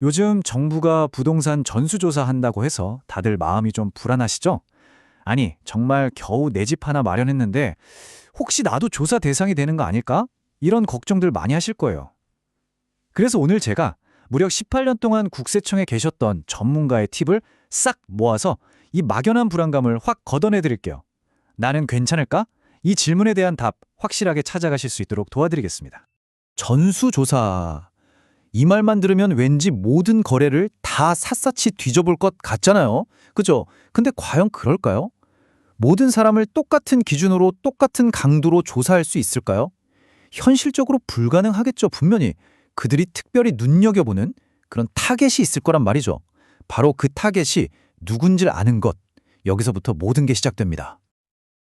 요즘 정부가 부동산 전수조사 한다고 해서 다들 마음이 좀 불안하시죠? 아니, 정말 겨우 내 집 하나 마련했는데 혹시 나도 조사 대상이 되는 거 아닐까? 이런 걱정들 많이 하실 거예요. 그래서 오늘 제가 무려 18년 동안 국세청에 계셨던 전문가의 팁을 싹 모아서 이 막연한 불안감을 확 걷어내 드릴게요. 나는 괜찮을까? 이 질문에 대한 답 확실하게 찾아가실 수 있도록 도와드리겠습니다. 전수조사. 이 말만 들으면 왠지 모든 거래를 다 샅샅이 뒤져볼 것 같잖아요. 그죠? 근데 과연 그럴까요? 모든 사람을 똑같은 기준으로 똑같은 강도로 조사할 수 있을까요? 현실적으로 불가능하겠죠, 분명히. 그들이 특별히 눈여겨보는 그런 타겟이 있을 거란 말이죠. 바로 그 타겟이 누군지를 아는 것. 여기서부터 모든 게 시작됩니다.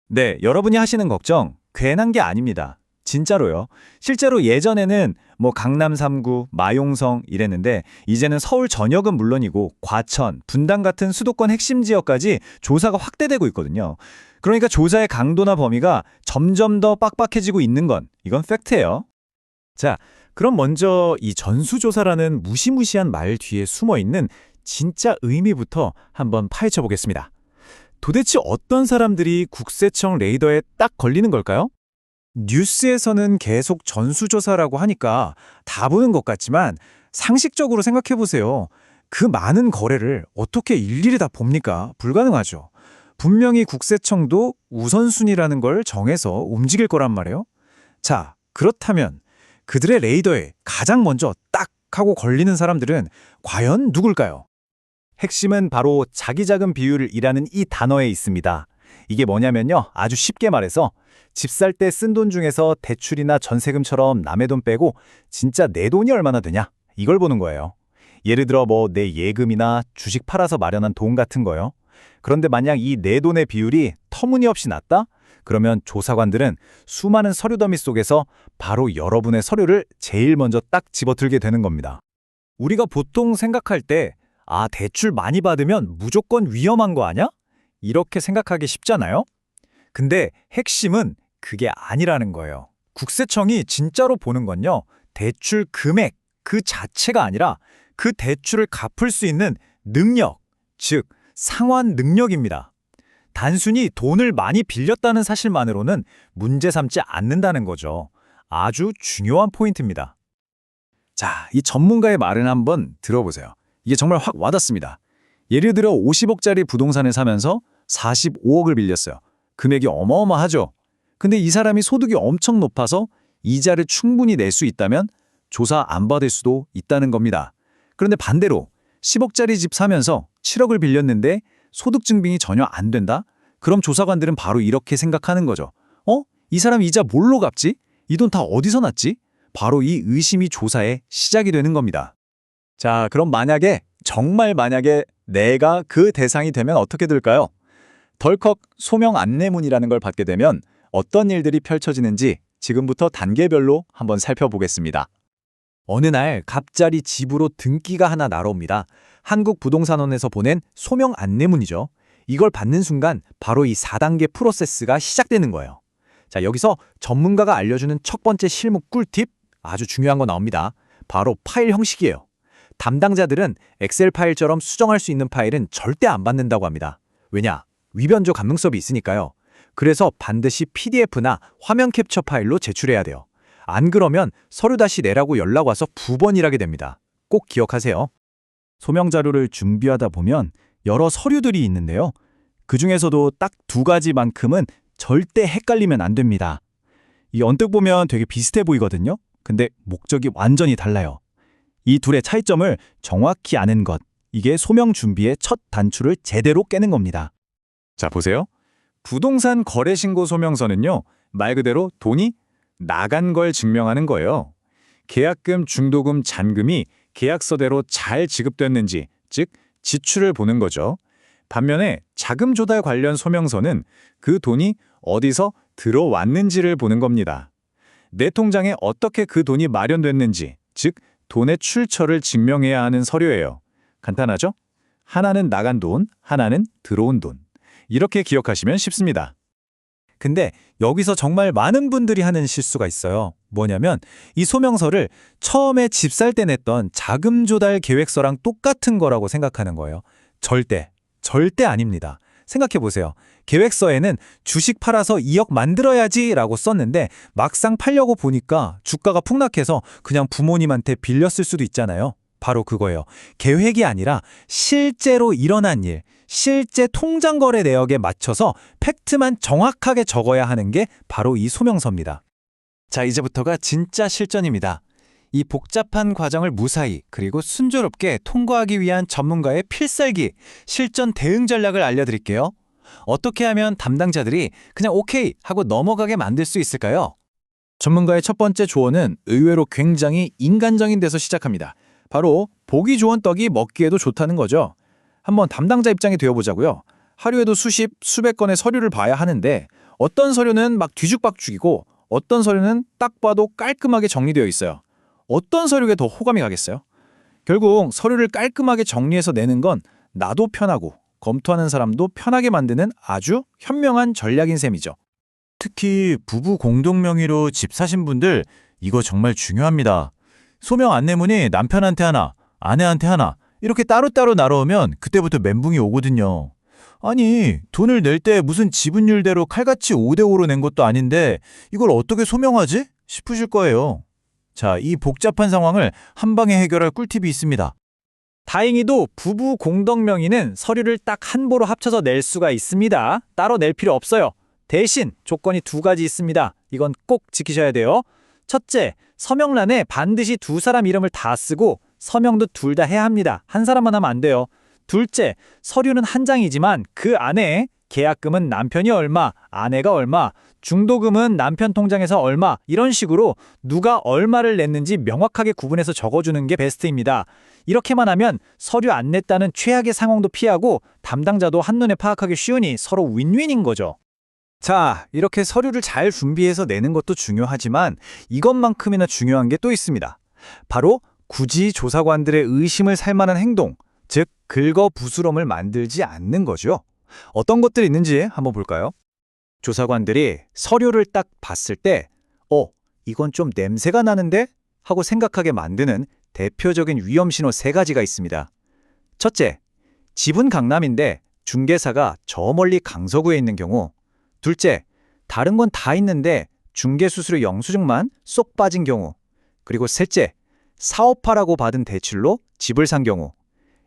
네, 여러분이 하시는 걱정 괜한 게 아닙니다. 진짜로요. 실제로 예전에는 강남 3구, 마용성 이랬는데 이제는 서울 전역은 물론이고 과천, 분당 같은 수도권 핵심 지역까지 조사가 확대되고 있거든요. 그러니까 조사의 강도나 범위가 점점 더 빡빡해지고 있는 건 이건 팩트예요. 자, 그럼 먼저 이 전수조사라는 무시무시한 말 뒤에 숨어있는 진짜 의미부터 한번 파헤쳐 보겠습니다. 도대체 어떤 사람들이 국세청 레이더에 딱 걸리는 걸까요? 뉴스에서는 계속 전수조사라고 하니까 다 보는 것 같지만 상식적으로 생각해 보세요. 그 많은 거래를 어떻게 일일이 다 봅니까? 불가능하죠. 분명히 국세청도 우선순위라는 걸 정해서 움직일 거란 말이에요. 자, 그렇다면 그들의 레이더에 가장 먼저 딱 하고 걸리는 사람들은 과연 누굴까요? 핵심은 바로 자기자금 비율이라는 이 단어에 있습니다. 이게 뭐냐면요. 아주 쉽게 말해서 집 살 때 쓴 돈 중에서 대출이나 전세금처럼 남의 돈 빼고 진짜 내 돈이 얼마나 되냐? 이걸 보는 거예요. 예를 들어 내 예금이나 주식 팔아서 마련한 돈 같은 거요. 그런데 만약 이 내 돈의 비율이 터무니없이 낮다? 그러면 조사관들은 수많은 서류 더미 속에서 바로 여러분의 서류를 제일 먼저 딱 집어들게 되는 겁니다. 우리가 보통 생각할 때 대출 많이 받으면 무조건 위험한 거 아냐? 이렇게 생각하기 쉽잖아요? 근데 핵심은 그게 아니라는 거예요. 국세청이 진짜로 보는 건요, 대출 금액 그 자체가 아니라 그 대출을 갚을 수 있는 능력, 즉 상환 능력입니다. 단순히 돈을 많이 빌렸다는 사실만으로는 문제 삼지 않는다는 거죠. 아주 중요한 포인트입니다. 자, 이 전문가의 말을 한번 들어보세요. 이게 정말 확 와닿습니다. 예를 들어 50억짜리 부동산을 사면서 45억을 빌렸어요. 금액이 어마어마하죠. 근데 이 사람이 소득이 엄청 높아서 이자를 충분히 낼 수 있다면 조사 안 받을 수도 있다는 겁니다. 그런데 반대로 10억짜리 집 사면서 7억을 빌렸는데 소득 증빙이 전혀 안 된다? 그럼 조사관들은 바로 이렇게 생각하는 거죠. 이 사람 이자 뭘로 갚지? 이 돈 다 어디서 났지? 바로 이 의심이 조사의 시작이 되는 겁니다. 자, 그럼 정말 만약에 내가 그 대상이 되면 어떻게 될까요? 덜컥 소명 안내문이라는 걸 받게 되면 어떤 일들이 펼쳐지는지 지금부터 단계별로 한번 살펴보겠습니다. 어느 날 갑자기 집으로 등기가 하나 날아옵니다. 한국부동산원에서 보낸 소명 안내문이죠. 이걸 받는 순간 바로 이 4단계 프로세스가 시작되는 거예요. 자, 여기서 전문가가 알려주는 첫 번째 실무 꿀팁, 아주 중요한 거 나옵니다. 바로 파일 형식이에요. 담당자들은 엑셀 파일처럼 수정할 수 있는 파일은 절대 안 받는다고 합니다. 왜냐? 위변조 감능성이 있으니까요. 그래서 반드시 PDF나 화면 캡처 파일로 제출해야 돼요. 안 그러면 서류 다시 내라고 연락 와서 부번일하게 됩니다. 꼭 기억하세요. 소명 자료를 준비하다 보면 여러 서류들이 있는데요. 그중에서도 딱 두 가지만큼은 절대 헷갈리면 안 됩니다. 이 언뜻 보면 되게 비슷해 보이거든요. 근데 목적이 완전히 달라요. 이 둘의 차이점을 정확히 아는 것, 이게 소명 준비의 첫 단추를 제대로 깨는 겁니다. 자, 보세요. 부동산 거래신고 소명서는요, 말 그대로 돈이 나간 걸 증명하는 거예요. 계약금, 중도금, 잔금이 계약서대로 잘 지급됐는지, 즉 지출을 보는 거죠. 반면에 자금 조달 관련 소명서는 그 돈이 어디서 들어왔는지를 보는 겁니다. 내 통장에 어떻게 그 돈이 마련됐는지, 즉 돈의 출처를 증명해야 하는 서류예요. 간단하죠? 하나는 나간 돈, 하나는 들어온 돈. 이렇게 기억하시면 쉽습니다. 근데 여기서 정말 많은 분들이 하는 실수가 있어요. 뭐냐면 이 소명서를 처음에 집 살 때 냈던 자금 조달 계획서랑 똑같은 거라고 생각하는 거예요. 절대 아닙니다. 생각해 보세요. 계획서에는 주식 팔아서 2억 만들어야지 라고 썼는데 막상 팔려고 보니까 주가가 폭락해서 그냥 부모님한테 빌렸을 수도 있잖아요. 바로 그거예요. 계획이 아니라 실제로 일어난 일, 실제 통장 거래 내역에 맞춰서 팩트만 정확하게 적어야 하는 게 바로 이 소명서입니다. 자, 이제부터가 진짜 실전입니다. 이 복잡한 과정을 무사히 그리고 순조롭게 통과하기 위한 전문가의 필살기, 실전 대응 전략을 알려드릴게요. 어떻게 하면 담당자들이 그냥 오케이 하고 넘어가게 만들 수 있을까요? 전문가의 첫 번째 조언은 의외로 굉장히 인간적인 데서 시작합니다. 바로 보기 좋은 떡이 먹기에도 좋다는 거죠. 한번 담당자 입장에 되어보자고요. 하루에도 수십, 수백 건의 서류를 봐야 하는데 어떤 서류는 막 뒤죽박죽이고 어떤 서류는 딱 봐도 깔끔하게 정리되어 있어요. 어떤 서류에 더 호감이 가겠어요? 결국 서류를 깔끔하게 정리해서 내는 건 나도 편하고 검토하는 사람도 편하게 만드는 아주 현명한 전략인 셈이죠. 특히 부부 공동 명의로 집 사신 분들 이거 정말 중요합니다. 소명 안내문이 남편한테 하나, 아내한테 하나 이렇게 따로따로 나눠오면 그때부터 멘붕이 오거든요. 아니, 돈을 낼 때 무슨 지분율대로 칼같이 5대5로 낸 것도 아닌데 이걸 어떻게 소명하지? 싶으실 거예요. 자, 이 복잡한 상황을 한 방에 해결할 꿀팁이 있습니다. 다행히도 부부 공동 명의는 서류를 딱 한 보로 합쳐서 낼 수가 있습니다. 따로 낼 필요 없어요. 대신 조건이 두 가지 있습니다. 이건 꼭 지키셔야 돼요. 첫째, 서명란에 반드시 두 사람 이름을 다 쓰고 서명도 둘 다 해야 합니다. 한 사람만 하면 안 돼요. 둘째, 서류는 한 장이지만 그 안에 계약금은 남편이 얼마, 아내가 얼마, 중도금은 남편 통장에서 얼마 이런 식으로 누가 얼마를 냈는지 명확하게 구분해서 적어주는 게 베스트입니다. 이렇게만 하면 서류 안 냈다는 최악의 상황도 피하고 담당자도 한눈에 파악하기 쉬우니 서로 윈윈인 거죠. 자, 이렇게 서류를 잘 준비해서 내는 것도 중요하지만 이것만큼이나 중요한 게 또 있습니다. 바로 굳이 조사관들의 의심을 살 만한 행동, 즉 긁어부스럼을 만들지 않는 거죠. 어떤 것들이 있는지 한번 볼까요? 조사관들이 서류를 딱 봤을 때 이건 좀 냄새가 나는데? 하고 생각하게 만드는 대표적인 위험 신호 세 가지가 있습니다. 첫째, 집은 강남인데 중개사가 저 멀리 강서구에 있는 경우. 둘째, 다른 건 다 있는데 중개수수료 영수증만 쏙 빠진 경우. 그리고 셋째, 사업하라고 받은 대출로 집을 산 경우.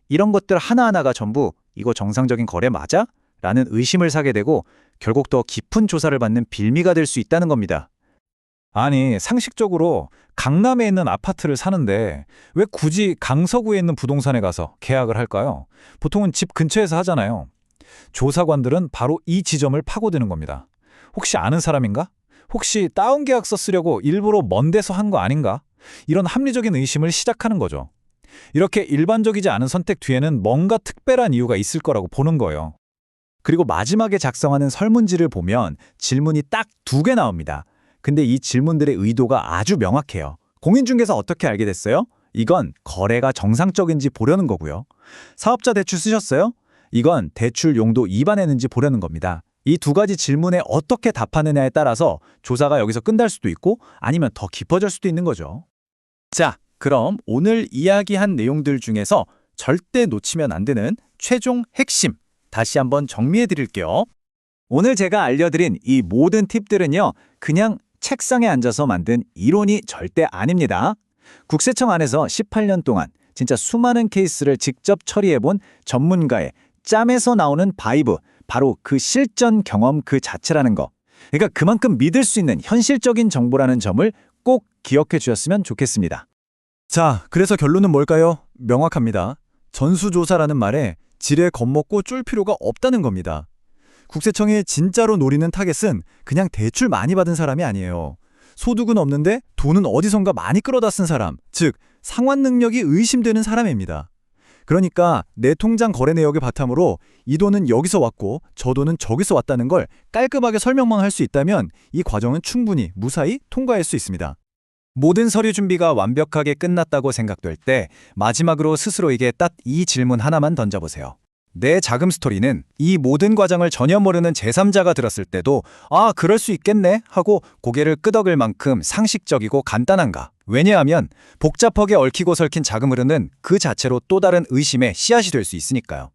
이런 것들 하나하나가 전부 이거 정상적인 거래 맞아? 라는 의심을 사게 되고 결국 더 깊은 조사를 받는 빌미가 될 수 있다는 겁니다. 아니, 상식적으로 강남에 있는 아파트를 사는데 왜 굳이 강서구에 있는 부동산에 가서 계약을 할까요? 보통은 집 근처에서 하잖아요. 조사관들은 바로 이 지점을 파고드는 겁니다. 혹시 아는 사람인가? 혹시 다운 계약서 쓰려고 일부러 먼 데서 한 거 아닌가? 이런 합리적인 의심을 시작하는 거죠. 이렇게 일반적이지 않은 선택 뒤에는 뭔가 특별한 이유가 있을 거라고 보는 거예요. 그리고 마지막에 작성하는 설문지를 보면 질문이 딱 2개 나옵니다. 근데 이 질문들의 의도가 아주 명확해요. 공인중개사 어떻게 알게 됐어요? 이건 거래가 정상적인지 보려는 거고요. 사업자 대출 쓰셨어요? 이건 대출 용도 위반했는지 보려는 겁니다. 이 두 가지 질문에 어떻게 답하느냐에 따라서 조사가 여기서 끝날 수도 있고 아니면 더 깊어질 수도 있는 거죠. 자, 그럼 오늘 이야기한 내용들 중에서 절대 놓치면 안 되는 최종 핵심 다시 한번 정리해 드릴게요. 오늘 제가 알려드린 이 모든 팁들은요, 그냥 책상에 앉아서 만든 이론이 절대 아닙니다. 국세청 안에서 18년 동안 진짜 수많은 케이스를 직접 처리해본 전문가의 짬에서 나오는 바이브, 바로 그 실전 경험 그 자체라는 거. 그러니까 그만큼 믿을 수 있는 현실적인 정보라는 점을 꼭 기억해 주셨으면 좋겠습니다. 자, 그래서 결론은 뭘까요? 명확합니다. 전수조사라는 말에 지레 겁먹고 쫄 필요가 없다는 겁니다. 국세청이 진짜로 노리는 타겟은 그냥 대출 많이 받은 사람이 아니에요. 소득은 없는데 돈은 어디선가 많이 끌어다 쓴 사람, 즉 상환 능력이 의심되는 사람입니다. 그러니까 내 통장 거래 내역을 바탕으로 이 돈은 여기서 왔고 저 돈은 저기서 왔다는 걸 깔끔하게 설명만 할 수 있다면 이 과정은 충분히 무사히 통과할 수 있습니다. 모든 서류 준비가 완벽하게 끝났다고 생각될 때 마지막으로 스스로에게 딱 이 질문 하나만 던져보세요. 내 자금 스토리는 이 모든 과정을 전혀 모르는 제3자가 들었을 때도 아, 그럴 수 있겠네 하고 고개를 끄덕일 만큼 상식적이고 간단한가. 왜냐하면 복잡하게 얽히고 설킨 자금 흐름은 그 자체로 또 다른 의심의 씨앗이 될 수 있으니까요.